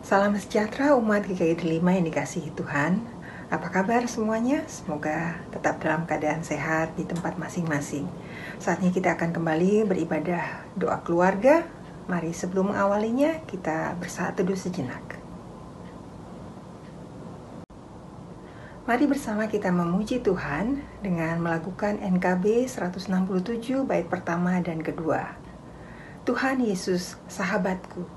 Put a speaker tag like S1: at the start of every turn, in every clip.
S1: Salam sejahtera umat GKI Delima yang dikasihi Tuhan. Apa kabar semuanya? Semoga tetap dalam keadaan sehat di tempat masing-masing. Saatnya kita akan kembali beribadah doa keluarga. Mari sebelum mengawalinya kita bersaat teduh sejenak. Mari bersama kita memuji Tuhan dengan melakukan NKB 167 bait pertama dan kedua. Tuhan Yesus, sahabatku.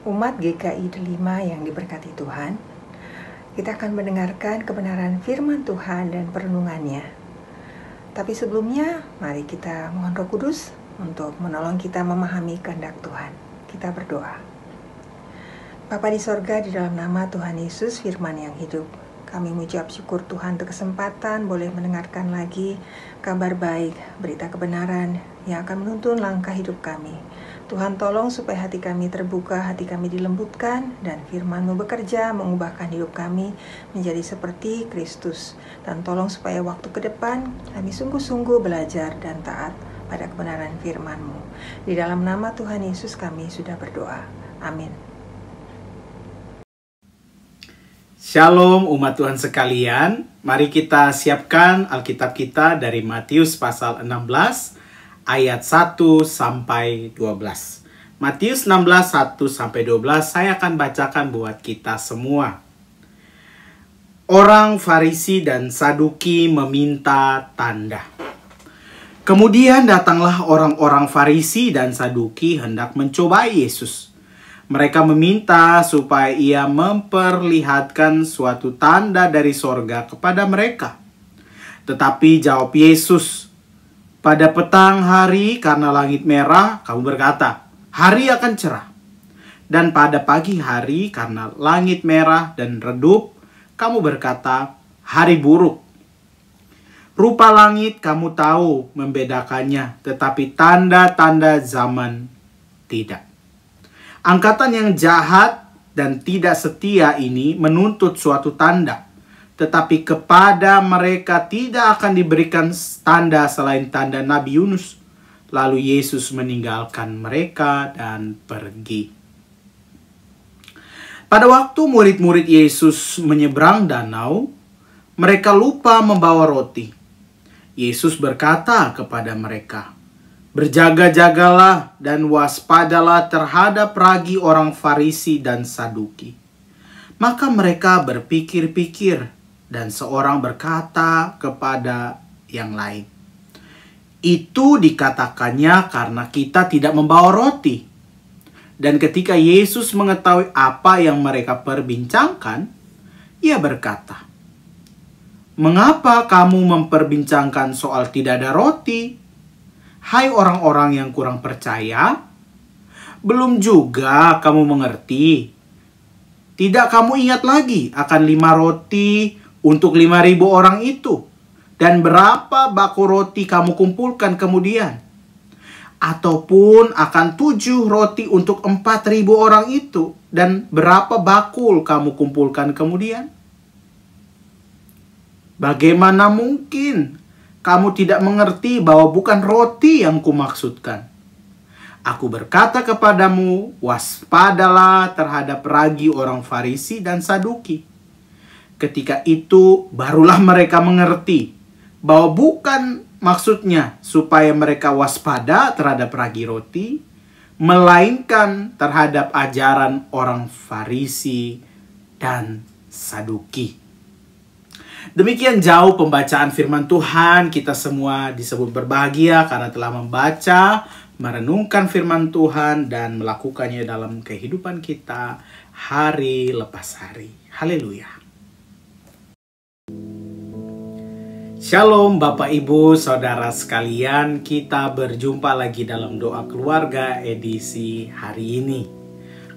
S1: Umat GKI Delima yang diberkati Tuhan, kita akan mendengarkan kebenaran firman Tuhan dan perenungannya. Tapi sebelumnya, mari kita mohon Roh Kudus untuk menolong kita memahami kehendak Tuhan. Kita berdoa. Bapa di sorga, di dalam nama Tuhan Yesus, firman yang hidup, kami mengucap syukur Tuhan untuk kesempatan boleh mendengarkan lagi kabar baik, berita kebenaran yang akan menuntun langkah hidup kami. Tuhan tolong supaya hati kami terbuka, hati kami dilembutkan, dan firman-Mu bekerja mengubahkan hidup kami menjadi seperti Kristus. Dan tolong supaya waktu ke depan kami sungguh-sungguh belajar dan taat pada kebenaran firman-Mu. Di dalam nama Tuhan Yesus kami sudah berdoa. Amin.
S2: Shalom umat Tuhan sekalian, mari kita siapkan Alkitab kita dari Matius pasal 16 ayat 1 sampai 12. Matius 16 1 sampai 12 saya akan bacakan buat kita semua. Orang Farisi dan Saduki meminta tanda. Kemudian datanglah orang-orang Farisi dan Saduki hendak mencobai Yesus. Mereka meminta supaya ia memperlihatkan suatu tanda dari sorga kepada mereka. Tetapi jawab Yesus, pada petang hari karena langit merah, kamu berkata, hari akan cerah. Dan pada pagi hari karena langit merah dan redup, kamu berkata, hari buruk. Rupa langit kamu tahu membedakannya, tetapi tanda-tanda zaman tidak. Angkatan yang jahat dan tidak setia ini menuntut suatu tanda. Tetapi kepada mereka tidak akan diberikan tanda selain tanda Nabi Yunus. Lalu Yesus meninggalkan mereka dan pergi. Pada waktu murid-murid Yesus menyeberang danau, mereka lupa membawa roti. Yesus berkata kepada mereka, berjaga-jagalah dan waspadalah terhadap ragi orang Farisi dan Saduki. Maka mereka berpikir-pikir, dan seorang berkata kepada yang lain, itu dikatakannya karena kita tidak membawa roti. Dan ketika Yesus mengetahui apa yang mereka perbincangkan, Ia berkata, "Mengapa kamu memperbincangkan soal tidak ada roti? Hai orang-orang yang kurang percaya, belum juga kamu mengerti? Tidak kamu ingat lagi akan 5 roti untuk 5.000 orang itu? Dan berapa bako roti kamu kumpulkan kemudian? Ataupun akan 7 roti untuk 4.000 orang itu? Dan berapa bakul kamu kumpulkan kemudian? Bagaimana mungkin kamu tidak mengerti bahwa bukan roti yang kumaksudkan? Aku berkata kepadamu, waspadalah terhadap ragi orang Farisi dan Saduki." Ketika itu barulah mereka mengerti bahwa bukan maksudnya supaya mereka waspada terhadap ragi roti, melainkan terhadap ajaran orang Farisi dan Saduki. Demikian jauh pembacaan firman Tuhan. Kita semua disebut berbahagia karena telah membaca, merenungkan firman Tuhan, dan melakukannya dalam kehidupan kita hari lepas hari. Haleluya. Shalom Bapak Ibu Saudara sekalian. Kita berjumpa lagi dalam doa keluarga edisi hari ini.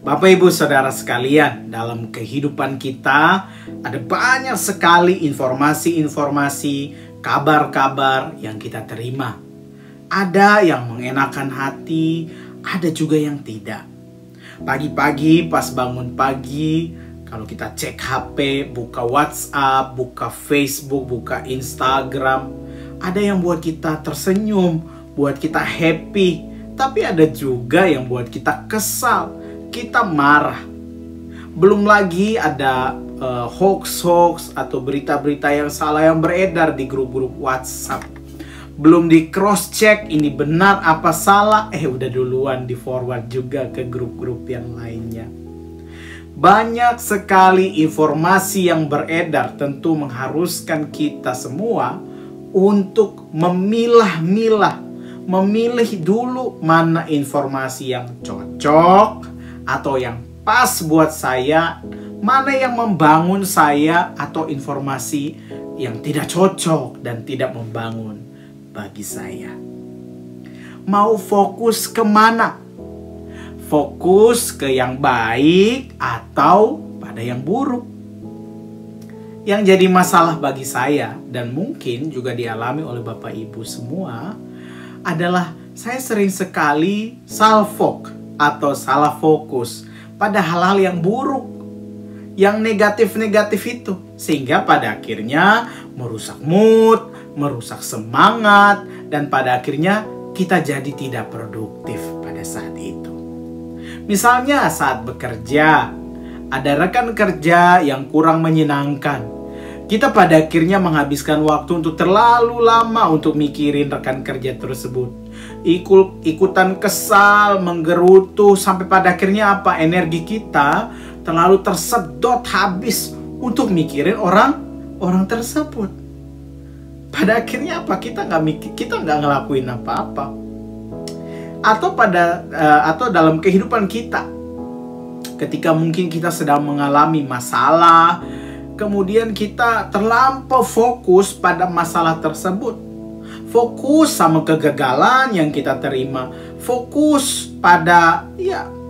S2: Bapak Ibu Saudara sekalian, dalam kehidupan kita ada banyak sekali informasi-informasi, kabar-kabar yang kita terima. Ada yang mengenakan hati, ada juga yang tidak. Pagi-pagi pas bangun pagi, kalau kita cek HP, buka WhatsApp, buka Facebook, buka Instagram, ada yang buat kita tersenyum, buat kita happy, tapi ada juga yang buat kita kesal, kita marah. Belum lagi ada hoax-hoax atau berita-berita yang salah yang beredar di grup-grup WhatsApp. Belum di cross check ini benar apa salah, udah duluan di forward juga ke grup-grup yang lainnya. Banyak sekali informasi yang beredar, tentu mengharuskan kita semua untuk memilah-milah, memilih dulu mana informasi yang cocok atau yang pas buat saya, mana yang membangun saya, atau informasi yang tidak cocok dan tidak membangun bagi saya. Mau fokus kemana? Fokus ke yang baik atau pada yang buruk? Yang jadi masalah bagi saya, dan mungkin juga dialami oleh Bapak Ibu semua, adalah saya sering sekali salfok atau salah fokus pada hal-hal yang buruk, yang negatif-negatif itu, sehingga pada akhirnya merusak mood, merusak semangat, dan pada akhirnya kita jadi tidak produktif pada saat itu. Misalnya saat bekerja, ada rekan kerja yang kurang menyenangkan. Kita pada akhirnya menghabiskan waktu untuk terlalu lama untuk mikirin rekan kerja tersebut. Ikutan kesal, menggerutu, sampai pada akhirnya apa? Energi kita terlalu tersedot habis untuk mikirin orang tersebut. Pada akhirnya apa? Kita nggak ngelakuin apa-apa. Atau dalam kehidupan kita, ketika mungkin kita sedang mengalami masalah, kemudian kita terlampau fokus pada masalah tersebut, fokus sama kegagalan yang kita terima, fokus pada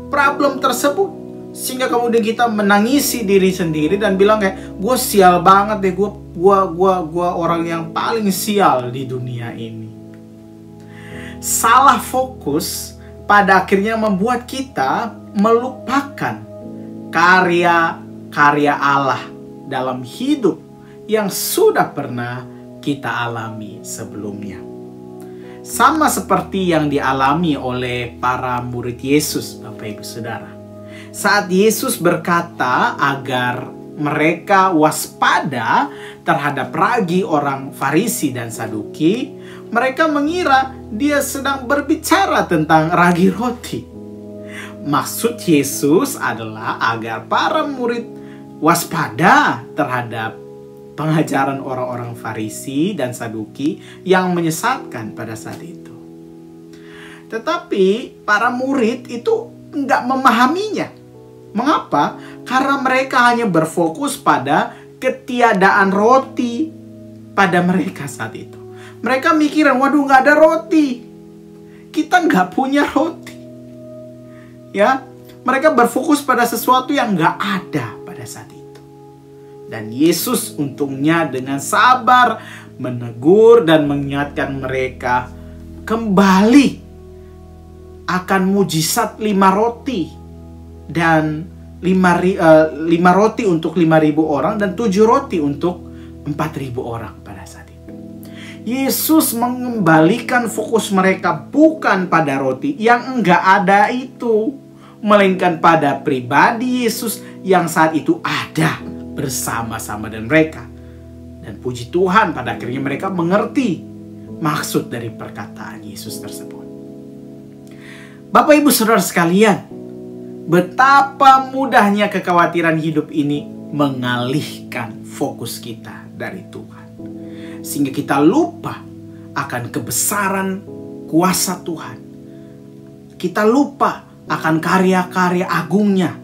S2: problem tersebut, sehingga kemudian kita menangisi diri sendiri dan bilang kayak, gue sial banget deh, gue orang yang paling sial di dunia ini. Salah fokus pada akhirnya membuat kita melupakan karya Allah dalam hidup yang sudah pernah kita alami sebelumnya. Sama seperti yang dialami oleh para murid Yesus, Bapak Ibu Saudara. Saat Yesus berkata agar mereka waspada terhadap ragi orang Farisi dan Saduki, mereka mengira dia sedang berbicara tentang ragi roti. Maksud Yesus adalah agar para murid waspada terhadap pengajaran orang-orang Farisi dan Saduki yang menyesatkan pada saat itu. Tetapi para murid itu nggak memahaminya. Mengapa? Karena mereka hanya berfokus pada ketiadaan roti pada mereka saat itu. Mereka mikirin, waduh nggak ada roti. Kita nggak punya roti. Ya, mereka berfokus pada sesuatu yang nggak ada pada saat itu. Dan Yesus untungnya dengan sabar menegur dan mengingatkan mereka kembali akan mujizat 5 roti dan 5 roti untuk 5.000 orang dan 7 roti untuk 4.000 orang pada saat itu. Yesus mengembalikan fokus mereka bukan pada roti yang enggak ada itu, melainkan pada pribadi Yesus yang saat itu ada bersama-sama dengan mereka. Dan puji Tuhan, pada akhirnya mereka mengerti maksud dari perkataan Yesus tersebut. Bapak Ibu Saudara sekalian, betapa mudahnya kekhawatiran hidup ini mengalihkan fokus kita dari Tuhan. Sehingga kita lupa akan kebesaran kuasa Tuhan. Kita lupa akan karya-karya agungnya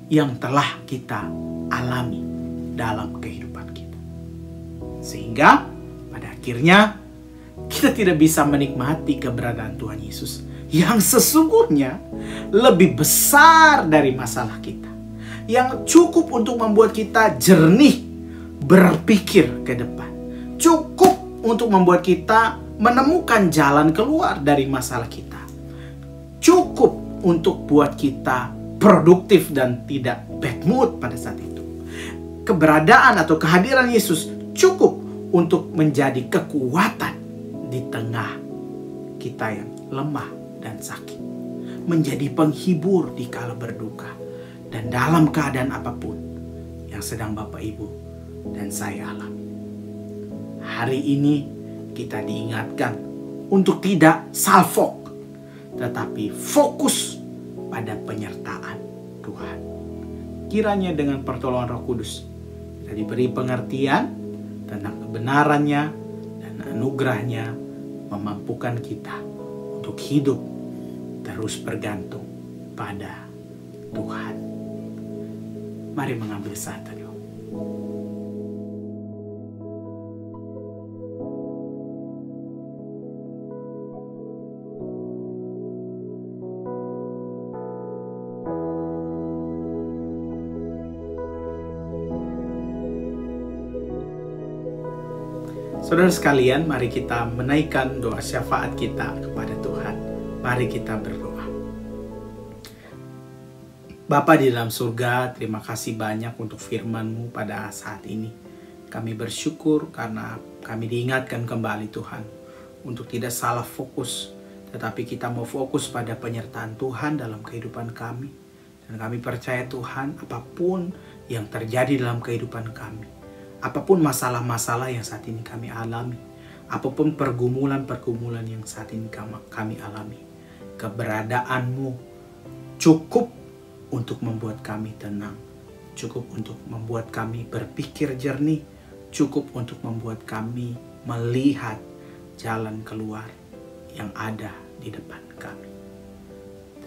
S2: yang telah kita alami dalam kehidupan kita. Sehingga pada akhirnya kita tidak bisa menikmati keberadaan Tuhan Yesus yang sesungguhnya lebih besar dari masalah kita, yang cukup untuk membuat kita jernih berpikir ke depan, cukup untuk membuat kita menemukan jalan keluar dari masalah kita, cukup untuk buat kita produktif dan tidak bad mood pada saat itu. Keberadaan atau kehadiran Yesus cukup untuk menjadi kekuatan di tengah kita yang lemah dan sakit, menjadi penghibur di kala berduka, dan dalam keadaan apapun yang sedang Bapak Ibu dan saya alami. Hari ini kita diingatkan untuk tidak salfok, tetapi fokus pada penyertaan Tuhan. Kiranya dengan pertolongan Roh Kudus kita diberi pengertian tentang kebenarannya dan anugerahnya memampukan kita untuk hidup terus bergantung pada Tuhan. Mari mengambil saat teduh. Saudara sekalian, mari kita menaikkan doa syafaat kita kepada Tuhan. Mari kita berdoa. Bapa di dalam surga, terima kasih banyak untuk firman-Mu pada saat ini. Kami bersyukur karena kami diingatkan kembali Tuhan untuk tidak salah fokus, tetapi kita mau fokus pada penyertaan Tuhan dalam kehidupan kami. Dan kami percaya Tuhan, apapun yang terjadi dalam kehidupan kami, apapun masalah-masalah yang saat ini kami alami, apapun pergumulan-pergumulan yang saat ini kami alami, keberadaan-Mu cukup untuk membuat kami tenang, cukup untuk membuat kami berpikir jernih, cukup untuk membuat kami melihat jalan keluar yang ada di depan kami.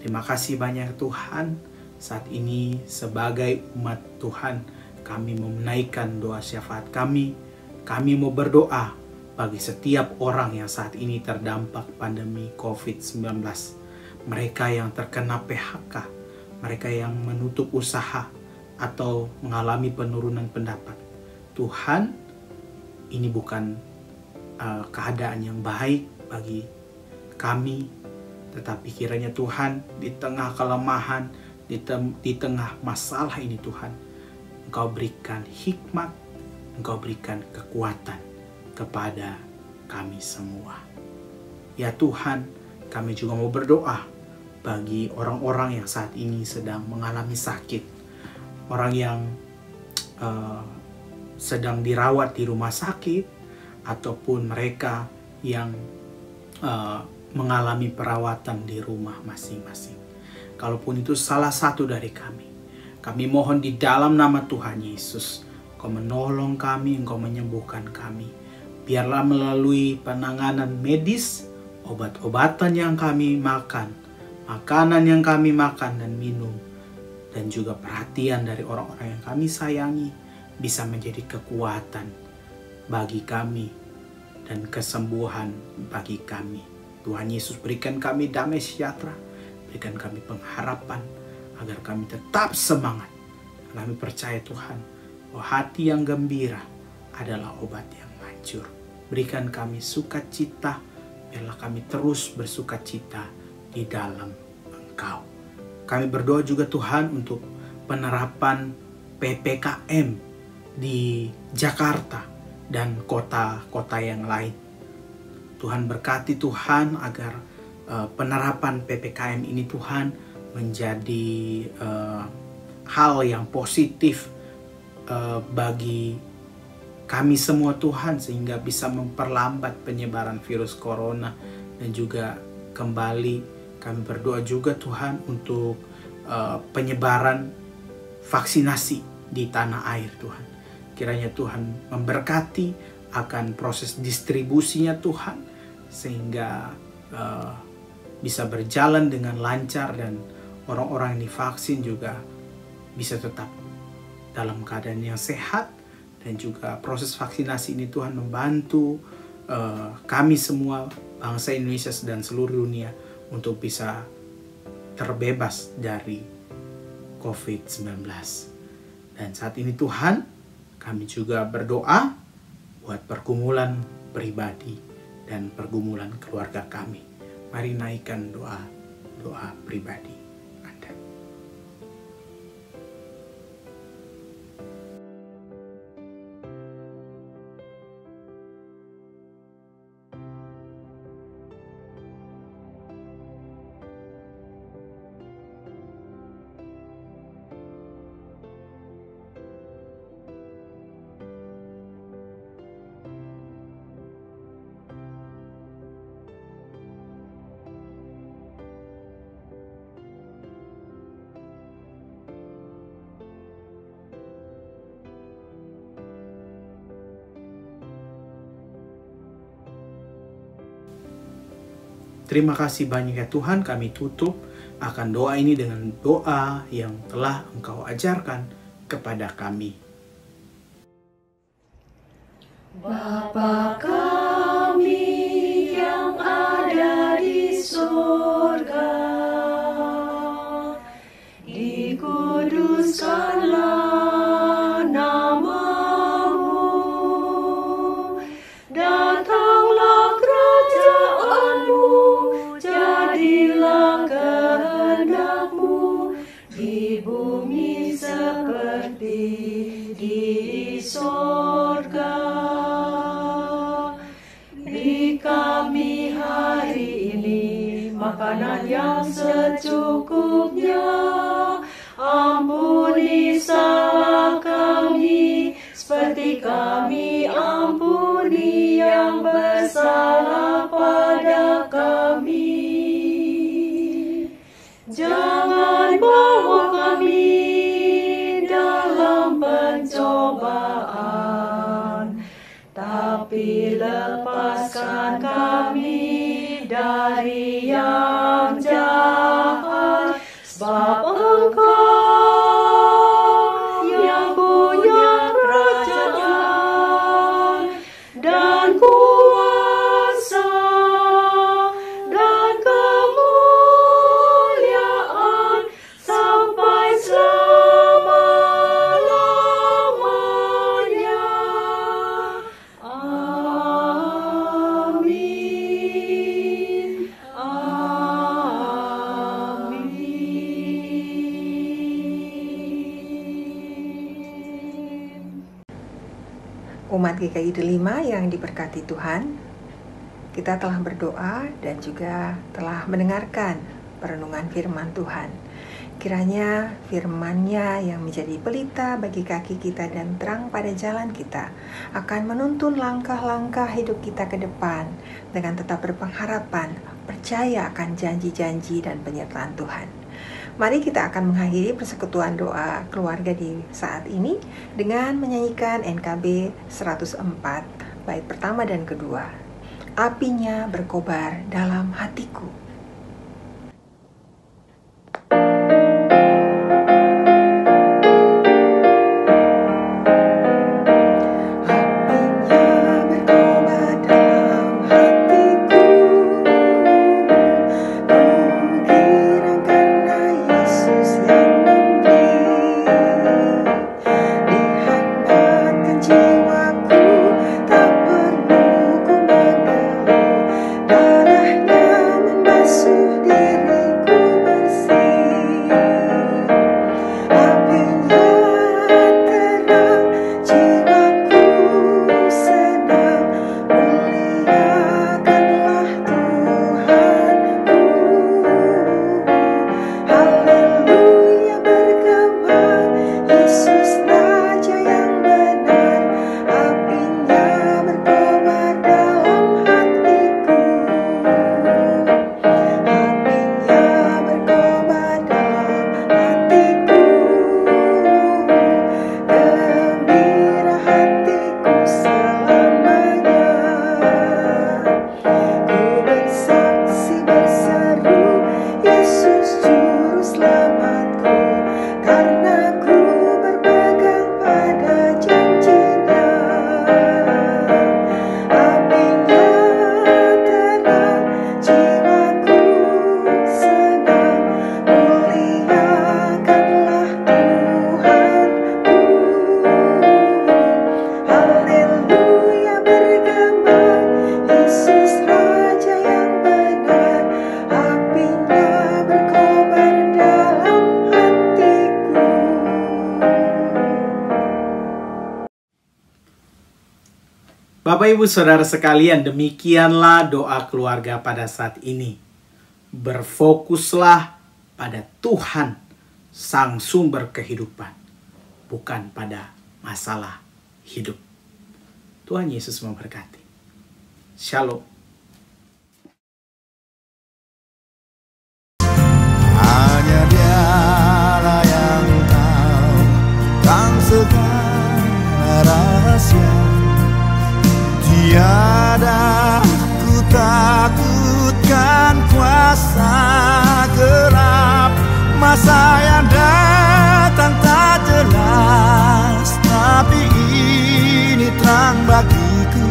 S2: Terima kasih banyak Tuhan. Saat ini sebagai umat Tuhan, kami mau menaikkan doa syafaat kami. Kami mau berdoa bagi setiap orang yang saat ini terdampak pandemi COVID-19. Mereka yang terkena PHK, mereka yang menutup usaha atau mengalami penurunan pendapat. Tuhan, ini bukan keadaan yang baik bagi kami, tetapi kiranya Tuhan di tengah kelemahan, di tengah masalah ini Tuhan, Engkau berikan hikmat, Engkau berikan kekuatan kepada kami semua. Ya Tuhan, kami juga mau berdoa bagi orang-orang yang saat ini sedang mengalami sakit. Orang yang sedang dirawat di rumah sakit, ataupun mereka yang mengalami perawatan di rumah masing-masing. Kalaupun itu salah satu dari kami mohon di dalam nama Tuhan Yesus, Engkau menolong kami, Engkau menyembuhkan kami. Biarlah melalui penanganan medis, obat-obatan yang kami makan, makanan yang kami makan dan minum, dan juga perhatian dari orang-orang yang kami sayangi, bisa menjadi kekuatan bagi kami dan kesembuhan bagi kami. Tuhan Yesus, berikan kami damai sejahtera, berikan kami pengharapan agar kami tetap semangat. Kami percaya Tuhan bahwa hati yang gembira adalah obat yang manjur. Berikan kami sukacita, biarlah kami terus bersukacita di dalam Engkau. Kami berdoa juga Tuhan untuk penerapan PPKM di Jakarta dan kota-kota yang lain. Tuhan berkati Tuhan agar penerapan PPKM ini Tuhan menjadi hal yang positif bagi kami semua Tuhan, sehingga bisa memperlambat penyebaran virus corona. Dan juga kembali kami berdoa juga Tuhan untuk penyebaran vaksinasi di tanah air Tuhan. Kiranya Tuhan memberkati akan proses distribusinya Tuhan, sehingga bisa berjalan dengan lancar dan orang-orang yang divaksin juga bisa tetap dalam keadaan yang sehat. Dan juga proses vaksinasi ini Tuhan membantu kami semua bangsa Indonesia dan seluruh dunia untuk bisa terbebas dari COVID-19. Dan saat ini Tuhan, kami juga berdoa buat pergumulan pribadi dan pergumulan keluarga kami. Mari naikkan doa pribadi Anda. Terima kasih banyak ya Tuhan, kami tutup akan doa ini dengan doa yang telah Engkau ajarkan kepada kami.
S3: Bapa kami yang ada di surga, dikuduskanlah nama-Mu, datanglah kerajaan-Mu, jadilah kehendak-Mu di bumi seperti di surga. Beri kami hari ini makanan yang secukupnya. Ampuni salah kami seperti kami ampuni yang bersalah pada kami. Jangan bawa kami dalam pencobaan, tapi lepaskan kami dari yang jahat. Sebab Engkau yang punya kerajaan dan kuasa dan kemuliaan sampai selama-lamanya. Amin. Amin.
S1: Umat GKI Delima yang diberkati Tuhan, kita telah berdoa dan juga telah mendengarkan perenungan firman Tuhan. Kiranya firman-Nya yang menjadi pelita bagi kaki kita dan terang pada jalan kita akan menuntun langkah-langkah hidup kita ke depan dengan tetap berpengharapan, percaya akan janji-janji dan penyertaan Tuhan. Mari kita akan mengakhiri persekutuan doa keluarga di saat ini dengan menyanyikan NKB 104 bait pertama dan kedua. Apinya berkobar dalam hatiku.
S2: Bapak Ibu Saudara sekalian, demikianlah doa keluarga pada saat ini. Berfokuslah pada Tuhan, sang sumber kehidupan, bukan pada masalah hidup. Tuhan Yesus memberkati. Shalom.
S4: Hanya Dialah yang tahu tentang segala rahasia. Tiada ku takutkan kuasa gelap, masa yang datang tak jelas, tapi ini terang bagiku.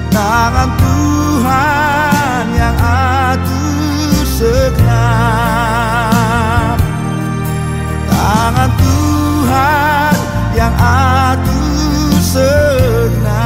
S4: Tangan Tuhan yang atur segenap, tangan Tuhan yang atur segenap.